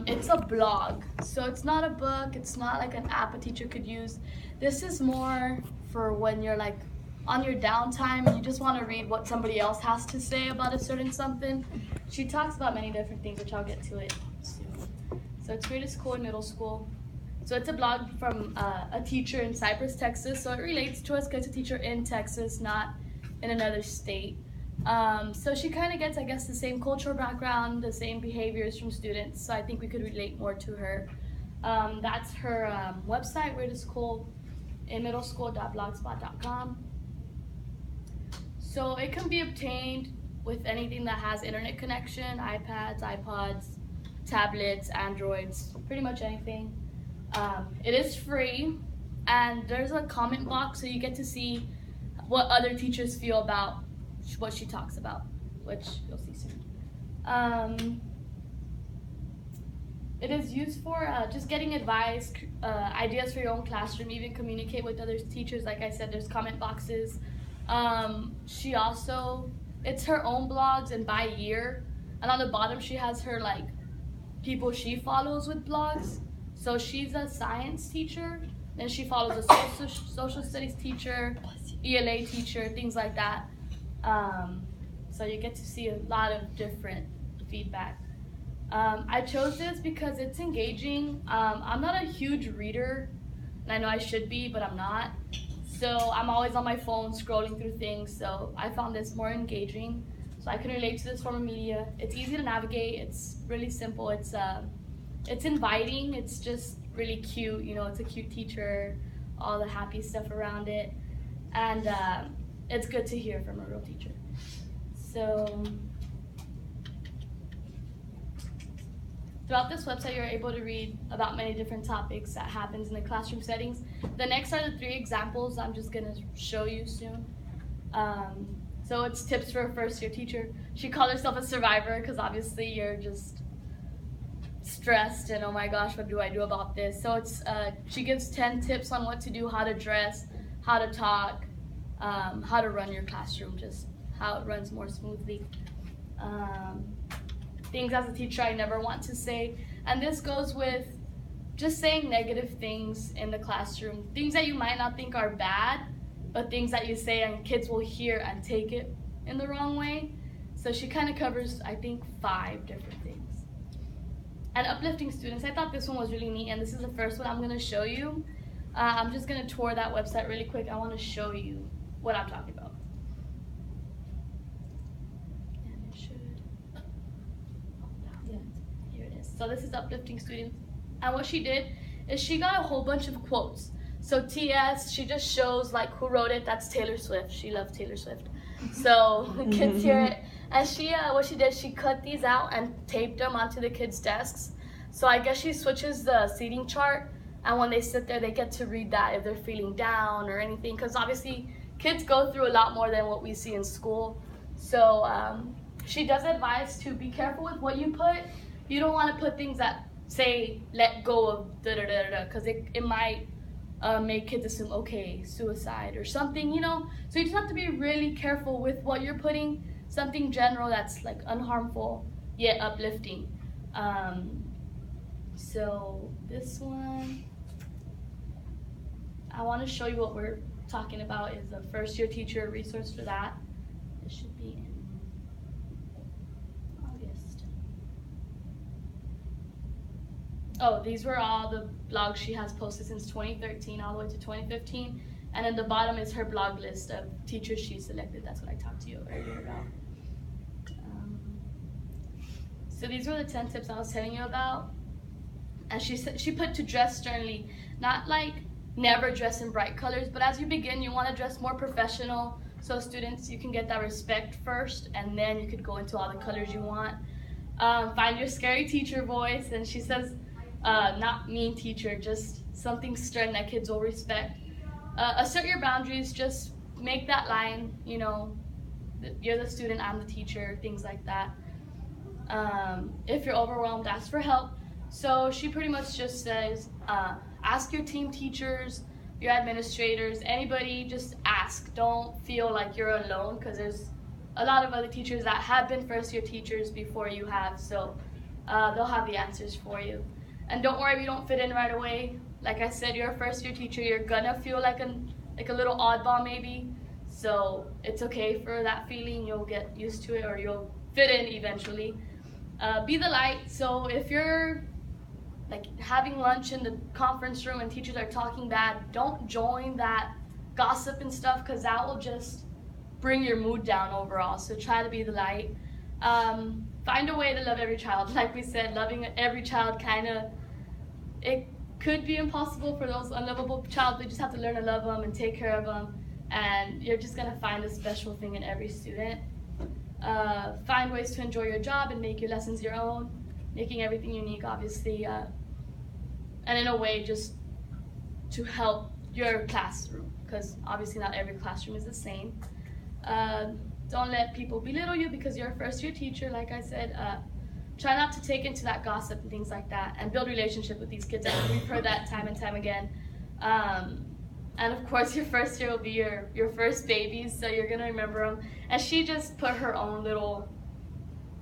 It's a blog, so it's not a book. It's not like an app a teacher could use. This is more for when you're like on your downtime and you just want to read what somebody else has to say about a certain something. She talks about many different things, which I'll get to it soon. So it's Free to School in middle school. So it's a blog from a teacher in Cypress, Texas. So it relates to us because it's a teacher in Texas, not in another state. So she kind of gets, I guess, the same cultural background, the same behaviors from students. So I think we could relate more to her. That's her website, Free to School in middleschool.blogspot.com. So it can be obtained with anything that has internet connection, iPads, iPods, tablets, Androids, pretty much anything. It is free, and there's a comment box so you get to see what other teachers feel about what she talks about, which you'll see soon. It is used for just getting advice, ideas for your own classroom, even communicate with other teachers. Like I said, there's comment boxes. She also, it's her own blogs and by year, and on the bottom she has her like people she follows with blogs. So she's a science teacher, then she follows a social studies teacher, ELA teacher, things like that. So you get to see a lot of different feedback. I chose this because it's engaging. I'm not a huge reader, and I know I should be, but I'm not. So I'm always on my phone scrolling through things, so I found this more engaging. So I can relate to this form of media. It's easy to navigate, it's really simple, it's inviting, it's just really cute, you know, it's a cute teacher, all the happy stuff around it, and it's good to hear from a real teacher. So throughout this website, you're able to read about many different topics that happens in the classroom settings. The next are the 3 examples I'm just gonna show you soon. So it's tips for a first-year teacher. She called herself a survivor because obviously you're just stressed and oh my gosh, what do I do about this? So it's she gives 10 tips on what to do, how to dress, how to talk, how to run your classroom, just how it runs more smoothly. Things as a teacher I never want to say, and this goes with just saying negative things in the classroom, things that you might not think are bad, but things that you say and kids will hear and take it in the wrong way. So she kind of covers, I think, 5 different things. And uplifting students, I thought this one was really neat, and this is the first one I'm going to show you. I'm just going to tour that website really quick. I want to show you what I'm talking about. And it should, yeah, here it is. So this is uplifting students. And what she did is she got a whole bunch of quotes. So TS, she just shows like who wrote it. That's Taylor Swift. She loves Taylor Swift. So kids hear it. And she, what she did, she cut these out and taped them onto the kids' desks. So I guess she switches the seating chart, and when they sit there, they get to read that if they're feeling down or anything. Because obviously, kids go through a lot more than what we see in school. So she does advise to be careful with what you put. You don't want to put things that say, let go of da-da-da-da, because it might make kids assume, okay, suicide or something, you know? So you just have to be really careful with what you're putting, something general that's like unharmful, yet uplifting. So this one, I want to show you what we're talking about is a first-year teacher resource for that. It should be in August. Oh, these were all the blogs she has posted since 2013 all the way to 2015. And then the bottom is her blog list of teachers she selected. That's what I talked to you earlier about. So these were the 10 tips I was telling you about. And she put to dress sternly, not like never dress in bright colors, but as you begin, you want to dress more professional. So students, you can get that respect first, and then you could go into all the colors you want. Find your scary teacher voice, and she says, not mean teacher, just something stern that kids will respect. Assert your boundaries, just make that line, you know, you're the student, I'm the teacher, things like that. If you're overwhelmed, ask for help. So she pretty much just says, ask your team teachers, your administrators, anybody, just ask. Don't feel like you're alone, because there's a lot of other teachers that have been first-year teachers before you have. So they'll have the answers for you. And don't worry if you don't fit in right away. Like I said, you're a first year teacher, you're gonna feel like a little oddball maybe. So it's okay for that feeling, you'll get used to it or you'll fit in eventually. Be the light, so if you're like having lunch in the conference room and teachers are talking bad, don't join that gossip and stuff because that will just bring your mood down overall. So try to be the light. Find a way to love every child. Like we said, loving every child it could be impossible for those unlovable child. You just have to learn to love them and take care of them, and you're just gonna find a special thing in every student. Find ways to enjoy your job and make your lessons your own, making everything unique, obviously, and in a way just to help your classroom, because obviously not every classroom is the same. Don't let people belittle you because you're a first year teacher, like I said. Try not to take into that gossip and things like that, and build relationship with these kids. We've heard that time and time again. And of course your first year will be your first babies, so you're gonna remember them. And she just put her own little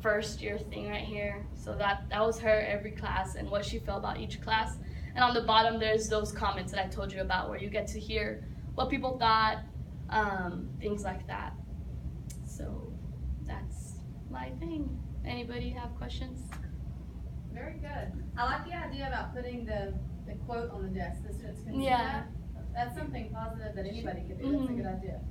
first year thing right here. So that was her every class and what she felt about each class. And on the bottom there's those comments that I told you about where you get to hear what people thought, things like that. So that's my thing. Anybody have questions? Very good. I like the idea about putting the quote on the desk. The students can see Yeah. that. That's something positive that anybody could do. That's a good idea.